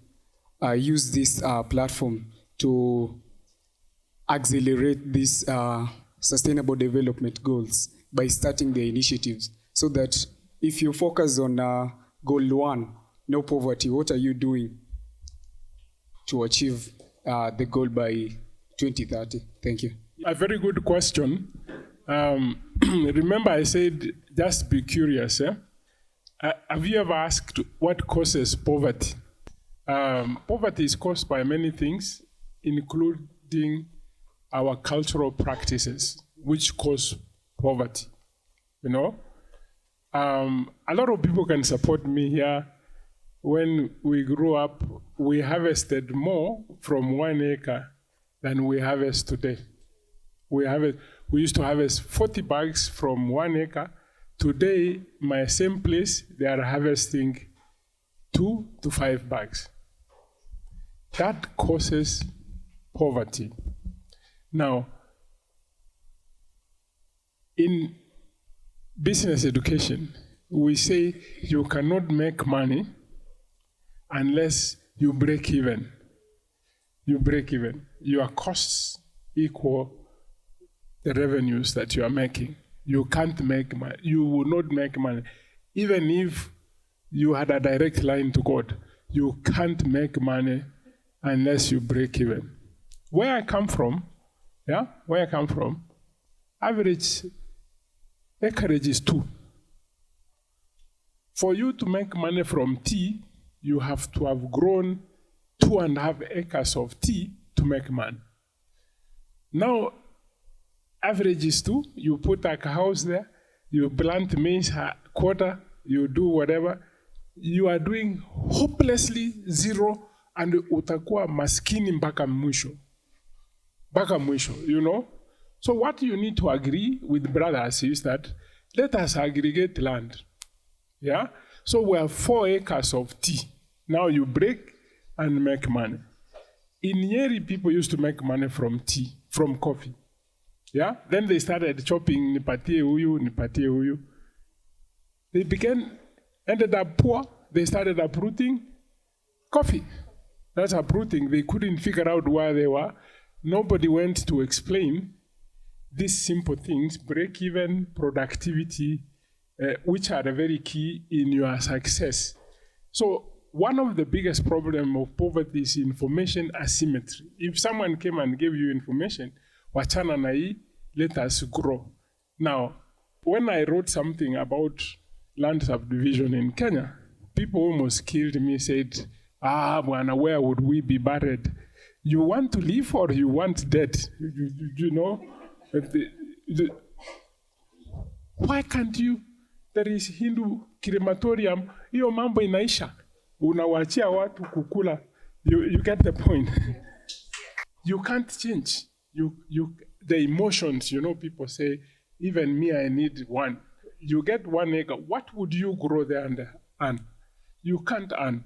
use this platform to accelerate these sustainable development goals by starting the initiatives? So that if you focus on goal 1, no poverty, what are you doing to achieve the goal by 2030? Thank you. A very good question. Remember I said, just be curious. Have you ever asked what causes poverty? Poverty is caused by many things, including our cultural practices, which cause poverty. You know? A lot of people can support me here. When we grew up, we harvested more from 1 acre than we harvest today. We used to harvest 40 bags from 1 acre. Today, my same place, they are harvesting 2 to 5 bags. That causes poverty. Now, in business education, we say you cannot make money unless you break even. You break even. Your costs equal the revenues that you are making. You can't make money. You will not make money. Even if you had a direct line to God, you can't make money unless you break even. Where I come from, average acreage is 2. For you to make money from tea, you have to have grown 2.5 acres of tea to make money. Now, average is 2. You put a house there, you plant maize, quarter, you do whatever. You are doing hopelessly zero, and utakuwa maskini mpaka mwisho. Mpaka mwisho, you know? So what you need to agree with brothers is that let us aggregate land. Yeah? So we have 4 acres of tea. Now you break and make money. In Nyeri, people used to make money from tea, from coffee. Yeah? Then they started chopping nipatie huyu. They ended up poor. They started uprooting coffee. That's uprooting. They couldn't figure out where they were. Nobody went to explain these simple things, break-even, productivity, which are very key in your success. So one of the biggest problems of poverty is information asymmetry. If someone came and gave you information, wachana na hii, let us grow. Now, when I wrote something about land subdivision in Kenya, people almost killed me, said, bwana, where would we be buried? You want to live or you want dead? You know? Why can't you? There is Hindu crematorium, hiyo mambo inaisha. Unawachia watu kukula. You get the point. You can't change. The emotions, people say, even me, I need one. You get 1 acre. What would you grow there and earn? You can't earn.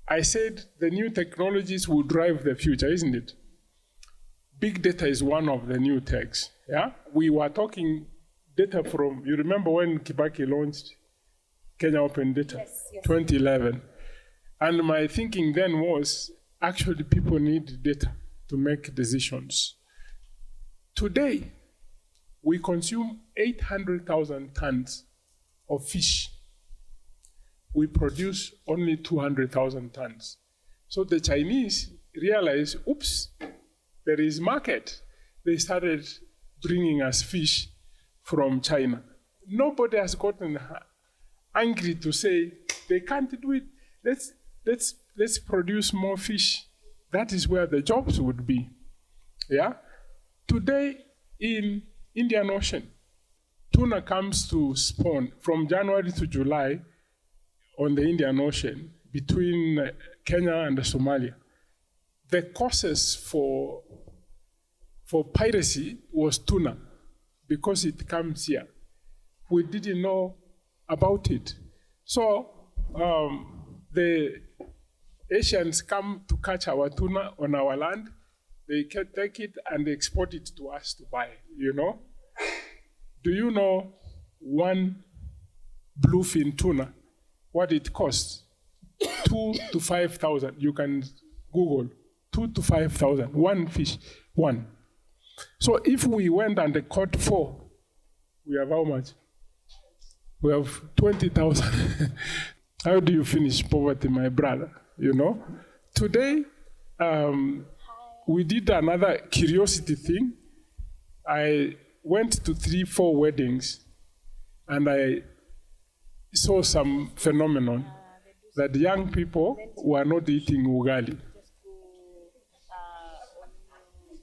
I said the new technologies will drive the future, isn't it? Big data is one of the new techs. Yeah, we were talking data from. You remember when Kibaki launched Kenya Open Data, yes. 2011, and my thinking then was actually people need data to make decisions. Today, we consume 800,000 tons of fish. We produce only 200,000 tons. So the Chinese realized, oops, there is market. They started bringing us fish from China. Nobody has gotten angry to say they can't do it. Let's produce more fish. That is where the jobs would be. Yeah. Today in Indian Ocean, tuna comes to spawn from January to July on the Indian Ocean between Kenya and Somalia. The causes for piracy was tuna because it comes here. We didn't know about it. So the Asians come to catch our tuna on our land. They can take it and export it to us to buy, Do you know one bluefin tuna, what it costs? 2,000 to 5,000. You can Google 2,000 to 5,000. One fish, one. So if we went and caught 4, we have how much? We have 20,000. How do you finish poverty, my brother? Today, we did another curiosity thing. I went to 3-4 weddings, and I saw some phenomenon that young people were not eating ugali.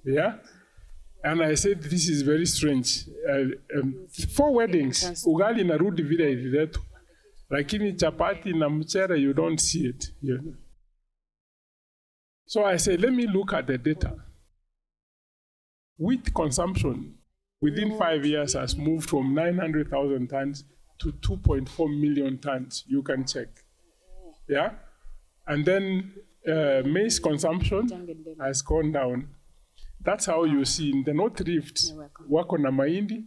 Yeah? And I said, this is very strange. 4 weddings, ugali narudi vile ililetwa. Lakini chapati na mchere, you don't see it. So I said, let me look at the data. Wheat consumption within 5 years has moved from 900,000 tons to 2.4 million tons. You can check. Yeah? And then maize consumption has gone down. That's how you see in the North Rift, wako na mahindi,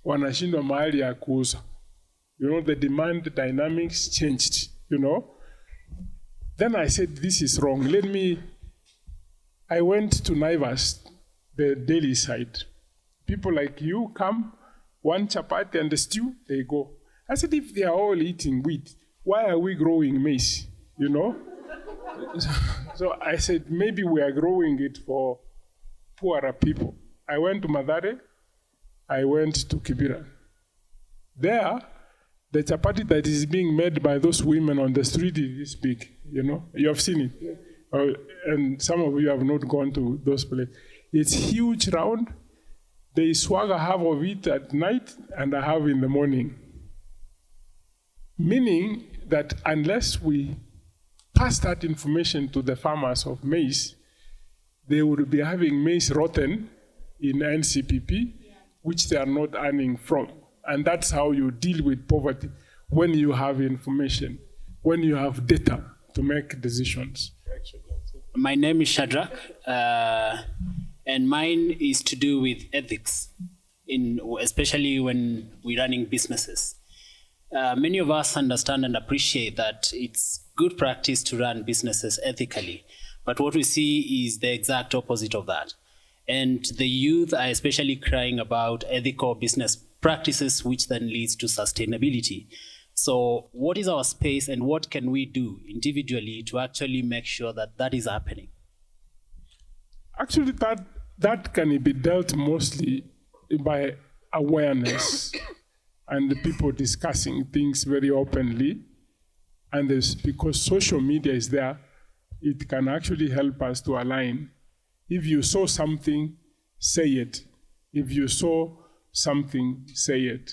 wanashindwa mahali ya kuuza. The demand dynamics changed, Then I said, this is wrong. I went to Naivas, the daily site. People like you come, one chapati and a stew, they go. I said, if they are all eating wheat, why are we growing maize, So I said, maybe we are growing it for poorer people. I went to Mathare, I went to Kibera. There, the chapati that is being made by those women on the street is big, You have seen it. And some of you have not gone to those places. It's huge round. They swag a half of it at night and a half in the morning. Meaning that unless we pass that information to the farmers of maize, they would be having maize rotten in NCPP, which they are not earning from. And that's how you deal with poverty, when you have information, when you have data to make decisions. My name is Shadrach, And mine is to do with ethics, especially when we're running businesses. Many of us understand and appreciate that it's good practice to run businesses ethically, but what we see is the exact opposite of that. And the youth are especially crying about ethical business practices, which then leads to sustainability. So what is our space and what can we do individually to actually make sure that that is happening? Actually, that can be dealt mostly by awareness and the people discussing things very openly. And because social media is there, it can actually help us to align. If you saw something, say it. If you saw something, say it.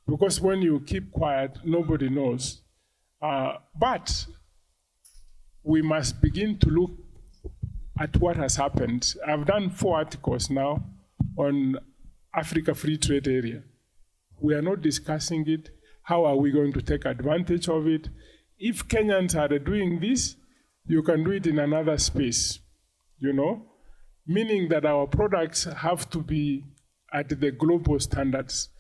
Because when you keep quiet, nobody knows. But we must begin to look at what has happened. I've done 4 articles now on Africa Free Trade Area. We are not discussing it. How are we going to take advantage of it? If Kenyans are doing this, you can do it in another space, meaning that our products have to be at the global standards.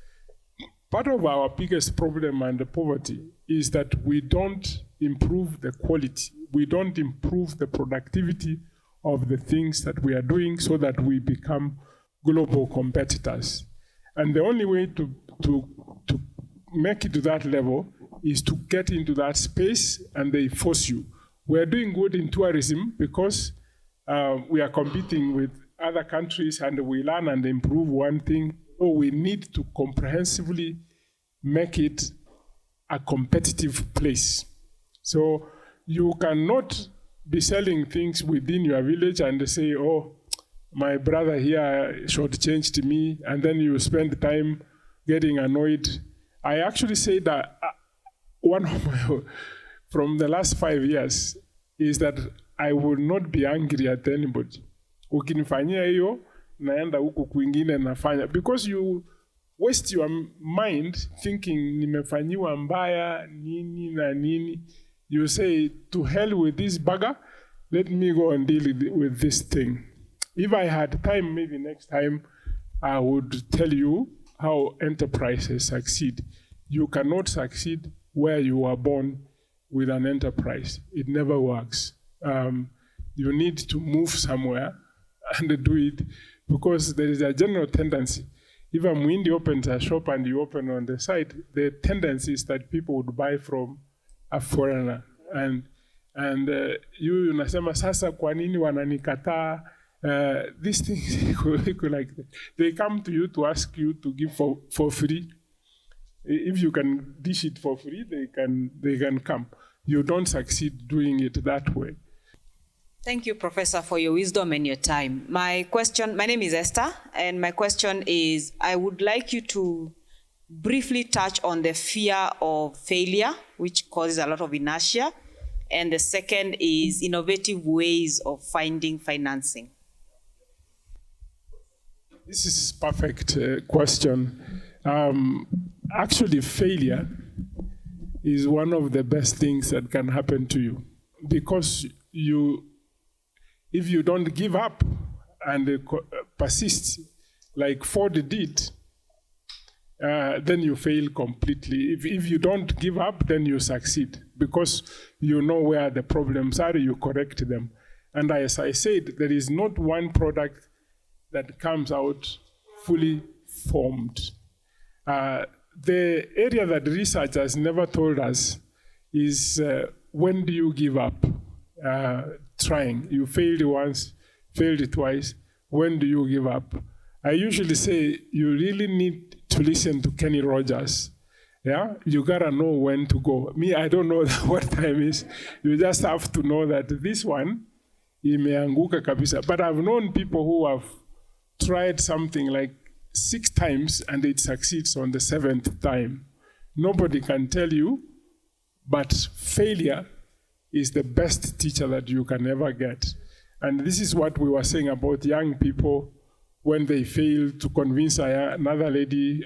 Part of our biggest problem and the poverty is that we don't improve the quality. We don't improve the productivity of the things that we are doing so that we become global competitors. And the only way to make it to that level is to get into that space and they force you. We are doing good in tourism because we are competing with other countries and we learn and improve one thing. We need to comprehensively make it a competitive place. So you cannot be selling things within your village and say, my brother here shortchanged me, and then you spend time getting annoyed. I actually say that one of my, from the last 5 years, is that I will not be angry at anybody. Ukinifanyia hiyo, naenda huku kwingine nafanya. Because you waste your mind thinking nimefanyiwa mbaya, nini na nini. You say, to hell with this bugger, let me go and deal with this thing. If I had time, maybe next time, I would tell you how enterprises succeed. You cannot succeed where you were born with an enterprise. It never works. You need to move somewhere and do it because there is a general tendency. If a Mwindi opens a shop and you open on the side, the tendency is that people would buy from a foreigner. And you unasema sasa kwa nini wananikataa? These things like that. They come to you to ask you to give for free. If you can dish it for free, they can come. You don't succeed doing it that way. Thank you, Professor, for your wisdom and your time. My name is Esther, and my question is, I would like you to briefly touch on the fear of failure, which causes a lot of inertia. And the second is innovative ways of finding financing. This is a perfect question. Actually, failure is one of the best things that can happen to you because if you don't give up and persist like Ford did, then you fail completely. If you don't give up, then you succeed because you know where the problems are, you correct them. And as I said, there is not one product that comes out fully formed. The area that research has never told us is when do you give up trying? You failed once, failed twice. When do you give up? I usually say you really need to listen to Kenny Rogers. Yeah, you gotta know when to go. Me, I don't know what time is. You just have to know that this one, imeanguka kabisa. But I've known people who have tried something like 6 times and it succeeds on the 7th time. Nobody can tell you, but failure is the best teacher that you can ever get. And this is what we were saying about young people when they fail to convince another lady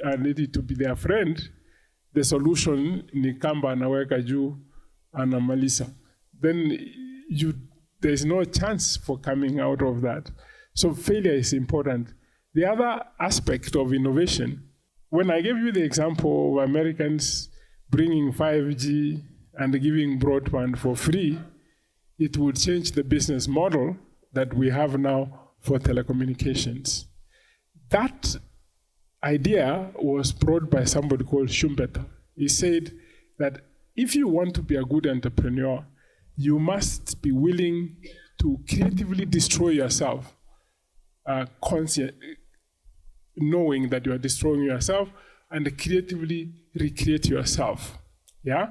to be their friend. The solution ni kamba anaweka juu anamaliza. Then there's no chance for coming out of that. So failure is important. The other aspect of innovation, when I gave you the example of Americans bringing 5G and giving broadband for free, it would change the business model that we have now for telecommunications. That idea was brought by somebody called Schumpeter. He said that if you want to be a good entrepreneur, you must be willing to creatively destroy yourself, knowing that you are destroying yourself, and creatively recreate yourself. Yeah?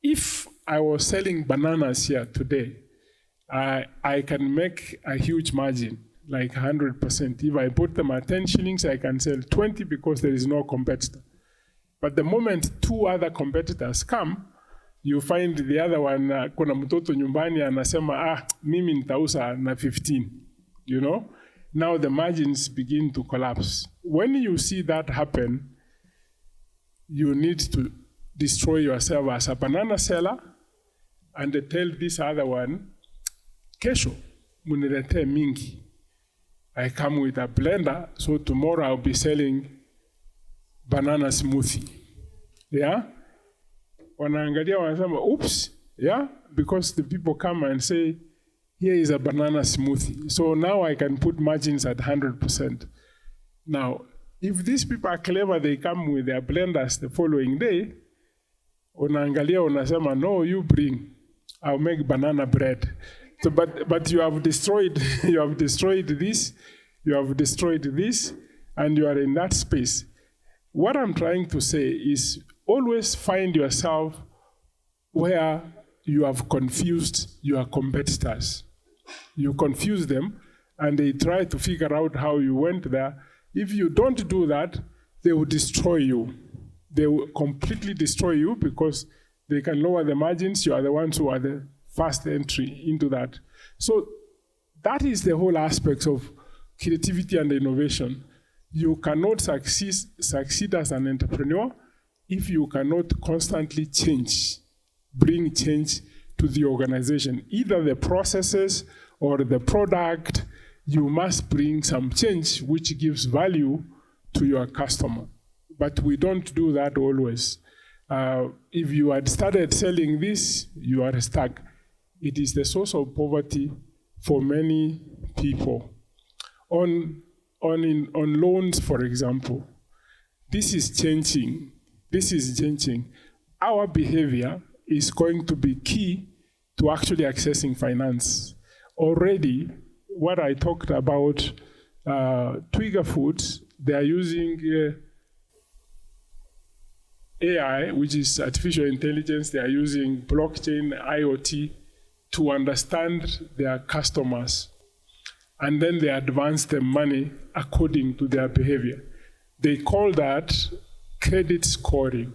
If I was selling bananas here today, I can make a huge margin, like 100%. If I put them at 10 shillings, I can sell 20 because there is no competitor. But the moment two other competitors come, you find the other one, kuna mtoto nyumbani anasema, mimi nitauza na 15, you know? Now the margins begin to collapse. When you see that happen, you need to destroy yourself as a banana seller and tell this other one, kesho, munilete mingi. I come with a blender, so tomorrow I'll be selling banana smoothie. Yeah? Wanaangalia wanasema, oops, yeah? Because the people come and say, here is a banana smoothie. So now I can put margins at 100%. Now, if these people are clever, they come with their blenders the following day, unaangalia unasema, no, you bring, I'll make banana bread. So, but you have destroyed this, you have destroyed this, and you are in that space. What I'm trying to say is always find yourself where you have confused your competitors. You confuse them, and they try to figure out how you went there. If you don't do that, they will destroy you. They will completely destroy you because they can lower the margins. You are the ones who are the first entry into that. So that is the whole aspect of creativity and innovation. You cannot succeed as an entrepreneur if you cannot constantly bring change to the organization. Either the processes or the product, you must bring some change which gives value to your customer. But we don't do that always. If you had started selling this, you are stuck. It is the source of poverty for many people. On loans, for example, this is changing. Our behavior is going to be key to actually accessing finance. Already, what I talked about, Twiga Foods, they are using AI, which is artificial intelligence. They are using blockchain, IoT, to understand their customers. And then they advance the money according to their behavior. They call that credit scoring.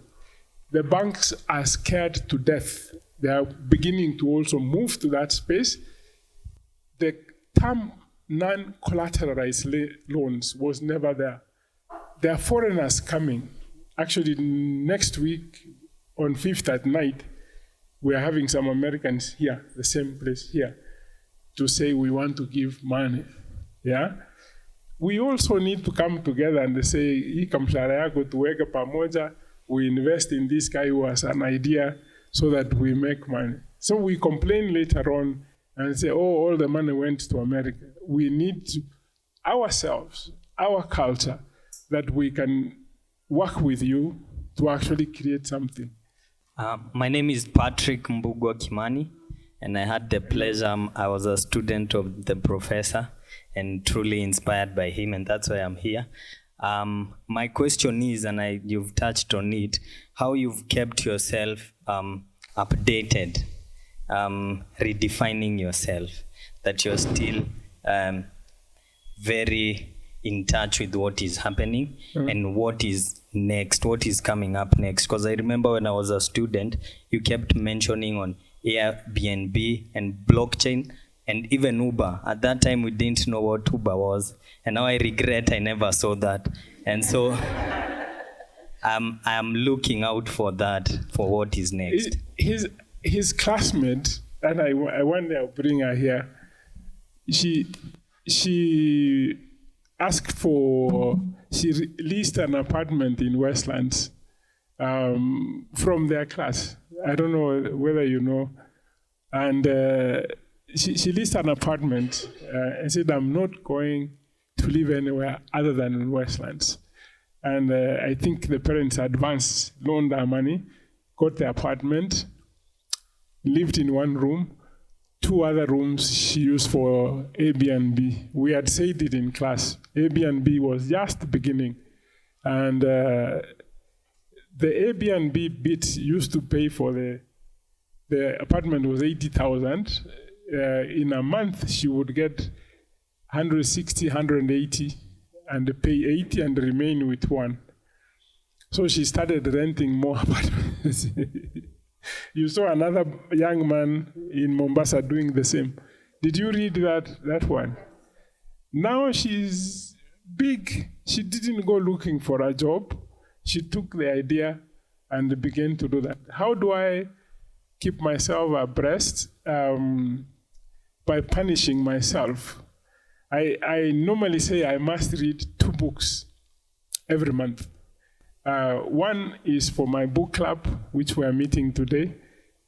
The banks are scared to death. They are beginning to also move to that space. The term non-collateralized loans was never there. There are foreigners coming. Actually, next week on 5th at night, we are having some Americans here, the same place here, to say we want to give money. Yeah? We also need to come together and say, hii kamshahara yako tuweke pamoja, we invest in this guy who has an idea so that we make money. So we complain later on and say, all the money went to America. We need to, ourselves, our culture, that we can work with you to actually create something. My name is Patrick Mbugwa Kimani, and I had the pleasure, I was a student of the professor and truly inspired by him, and that's why I'm here. My question is, and you've touched on it, how you've kept yourself updated, redefining yourself, that you're still very in touch with what is happening and what is next, what is coming up next. Because I remember when I was a student, you kept mentioning on Airbnb and blockchain and even Uber. At that time, we didn't know what Uber was. And now I regret I never saw that. And so I'm looking out for that, for what is next. His classmate, and I one day I'll bring her here, she leased an apartment in Westlands from their class. I don't know whether you know. And she leased an apartment and said, I'm not going to live anywhere other than in Westlands. And I think the parents advanced, loaned her money, got the apartment, lived in one room. 2 other rooms she used for Airbnb. We had said it in class. Airbnb was just the beginning. And the Airbnb bit used to pay for the apartment was 80,000. In a month, she would get 160, 180, and pay 80 and remain with 1. So she started renting more apartments. You saw another young man in Mombasa doing the same. Did you read that one? Now she's big. She didn't go looking for a job. She took the idea and began to do that. How do I keep myself abreast? By punishing myself. I normally say I must read 2 books every month. One is for my book club, which we are meeting today,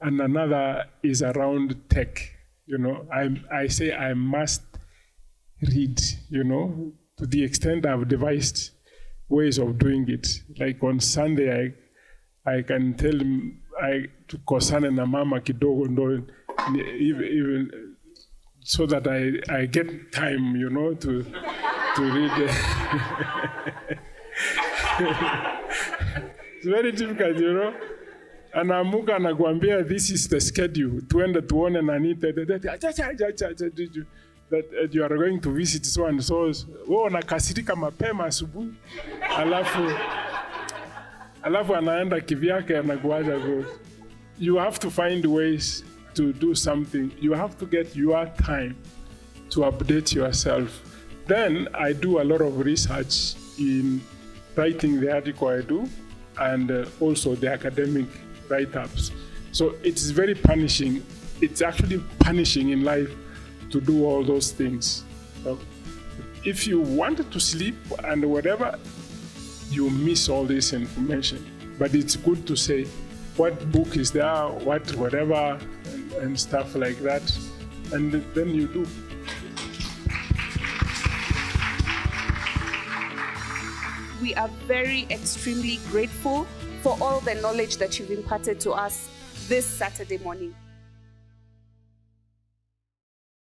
and another is around tech. I say I must read, to the extent I've devised ways of doing it. Like on Sunday, I can tell him to kosana na mama kidogo ndo, even so that I get time, to read. It's very difficult, Anamuka anakuambia this is the schedule. Tuende tuone nani that you are going to visit so and so. Wewe unakasirika mapema asubuhi. Alafu anaenda kivyake anakuacha go. You have to find ways to do something. You have to get your time to update yourself. Then I do a lot of research in writing the article I do, and also the academic write-ups. So it's very punishing. It's actually punishing in life to do all those things. If you wanted to sleep and whatever, you miss all this information. But it's good to say what book is there, whatever, and stuff like that. And then you do. We are very extremely grateful for all the knowledge that you've imparted to us this Saturday morning.